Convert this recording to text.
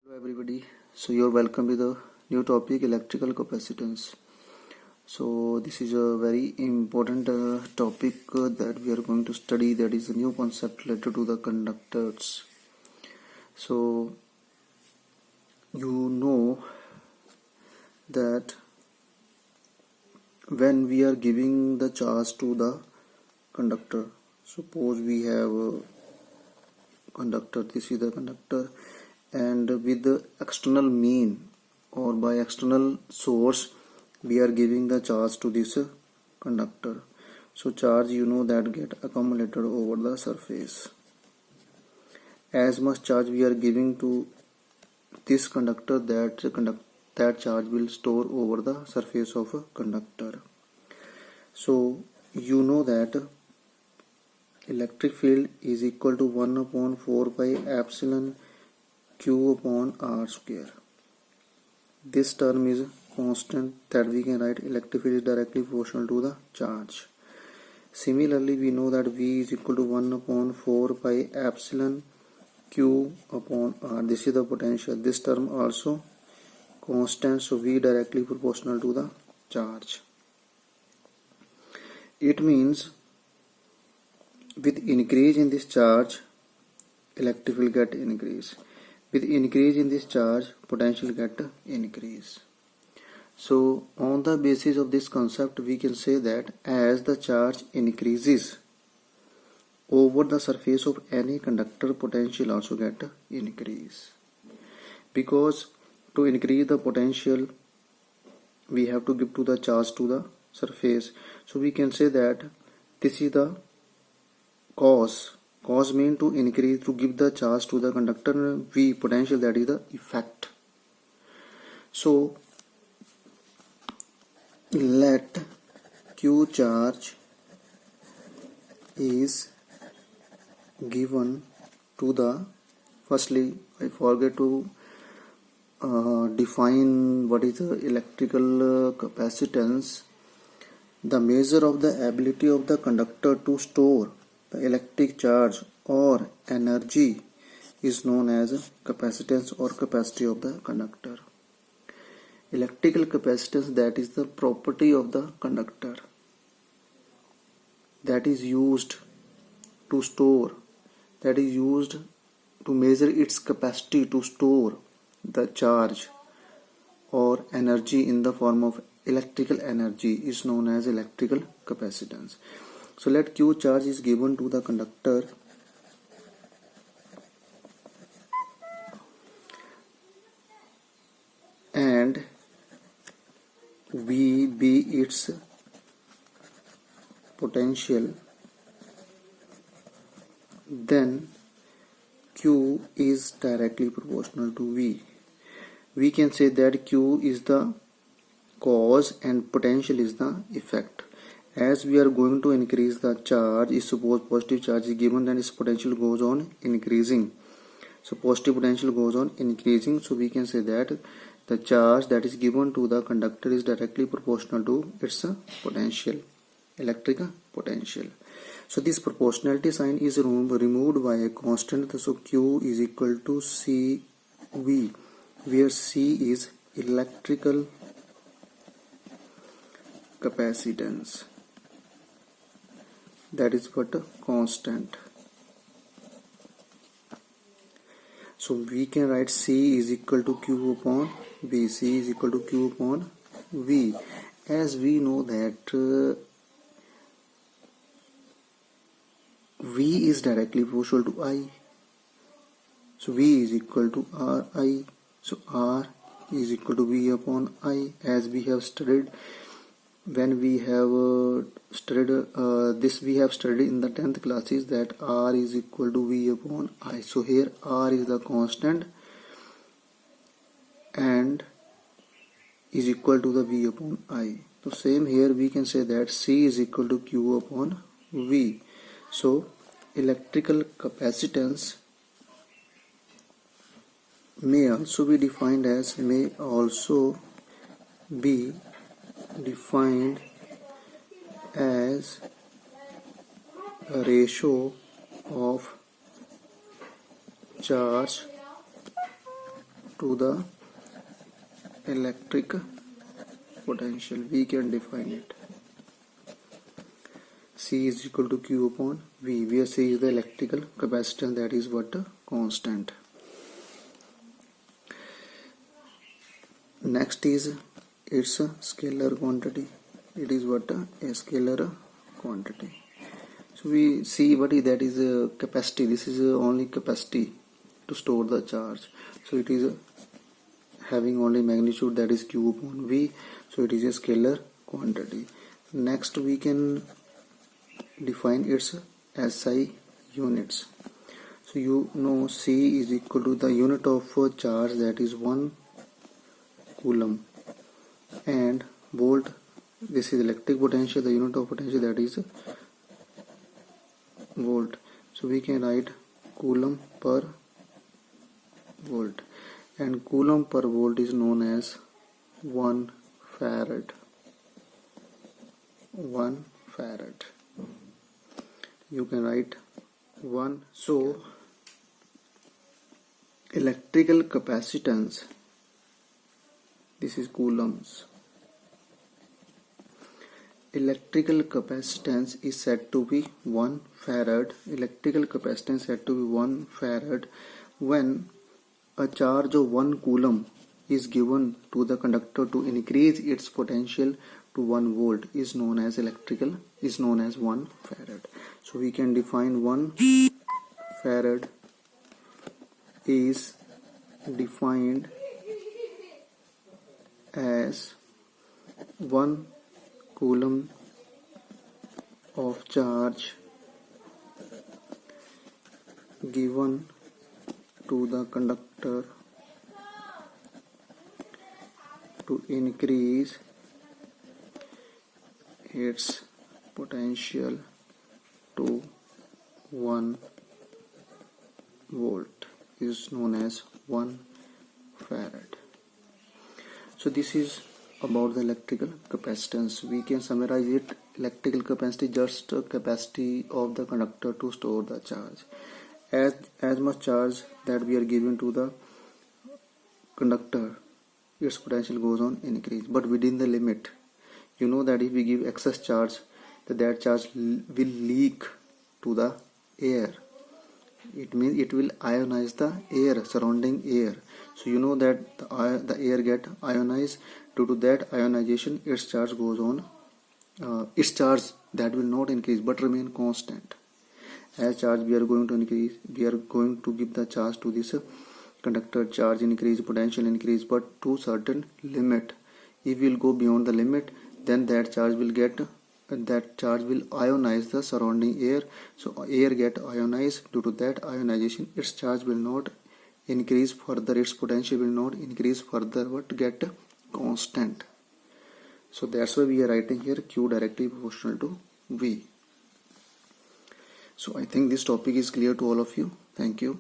Hello everybody, so you're welcome to the new topic electrical capacitance. So this is a very important topic that we are going to study, that is a new concept related to the conductors. So you know that when we are giving the charge to the conductor, suppose we have a conductor, this is the conductor, and with the external mean or by external source we are giving the charge to this conductor. So charge that get accumulated over the surface. As much charge we are giving to this conductor, that charge will store over the surface of a conductor. So that electric field is equal to 1 upon 4 pi epsilon Q upon R square. This term is constant, that we can write electric field is directly proportional to the charge. Similarly, we know that V is equal to 1 upon 4 pi epsilon Q upon R. This is the potential. This term also constant, so V directly proportional to the charge. It means with increase in this charge, electric field get increase. With increase in this charge, potential get increase. So on the basis of this concept, we can say that as the charge increases over the surface of any conductor, potential also get increase. Because to increase the potential, we have to give to the charge to the surface. So we can say that this is the cause. Cause mean to increase, to give the charge to the conductor. V potential, that is the effect. So let Q charge is given to the, firstly I forget to define what is the electrical capacitance. The measure of the ability of the conductor to store the electric charge or energy is known as capacitance or capacity of the conductor. Electrical capacitance, that is the property of the conductor that is used to store, that is used to measure its capacity to store the charge or energy in the form of electrical energy, is known as electrical capacitance. So let Q charge is given to the conductor and V be its potential, then Q is directly proportional to V. We can say that Q is the cause and potential is the effect. As we are going to increase the charge, if suppose positive charge is given, then its potential goes on increasing. So positive potential goes on increasing. So we can say that the charge that is given to the conductor is directly proportional to its potential, electric potential. So this proportionality sign is removed by a constant. So Q is equal to CV, where C is electrical capacitance, that is what a constant. So we can write C is equal to Q upon V. C is equal to Q upon V. As we know that V is directly proportional to I. So V is equal to RI. So R is equal to V upon I, as we have studied when we have studied this, we have studied in the 10th classes that R is equal to V upon I. So here R is the constant and is equal to the V upon I. So same here we can say that C is equal to Q upon V. So electrical capacitance may also be defined as a ratio of charge to the electric potential. We can define it. C is equal to Q upon V, where C is the electrical capacitance, that is what? Constant. Next is its a scalar quantity. It is what? A scalar quantity. So we see what is that is a capacity. This is only capacity to store the charge. So it is having only magnitude, that is Q upon V. So it is a scalar quantity. Next we can define its SI units. So you know C is equal to the unit of charge, that is 1 coulomb, and volt, this is electric potential, the unit of potential, that is volt. So we can write coulomb per volt, and coulomb per volt is known as 1 farad. 1 farad. You can write 1. So electrical capacitance, this is coulombs. Electrical capacitance is said to be 1 farad. Electrical capacitance said to be 1 farad when a charge of 1 coulomb is given to the conductor to increase its potential to 1 volt is known as 1 farad. So we can define 1 farad is defined as 1 coulomb of charge given to the conductor to increase its potential to 1 volt is known as 1 farad. So this is about the electrical capacitance. We can summarize it. Electrical capacity, just capacity of the conductor to store the charge. As much charge that we are giving to the conductor, its potential goes on increase, but within the limit. You know that if we give excess charge, that charge will leak to the air. It means it will ionize the air, surrounding air. So you know that the air get ionized. Due to that ionization, its charge goes on. Its charge that will not increase but remain constant. As charge we are going to increase, we are going to give the charge to this conductor. Charge increase, potential increase, but to certain limit. If we will go beyond the limit, then that charge will ionize the surrounding air. So air get ionized. Due to that ionization, its charge will not increase further, its potential will not increase further, but get constant. So that's why we are writing here Q directly proportional to V. So I think this topic is clear to all of you. Thank you.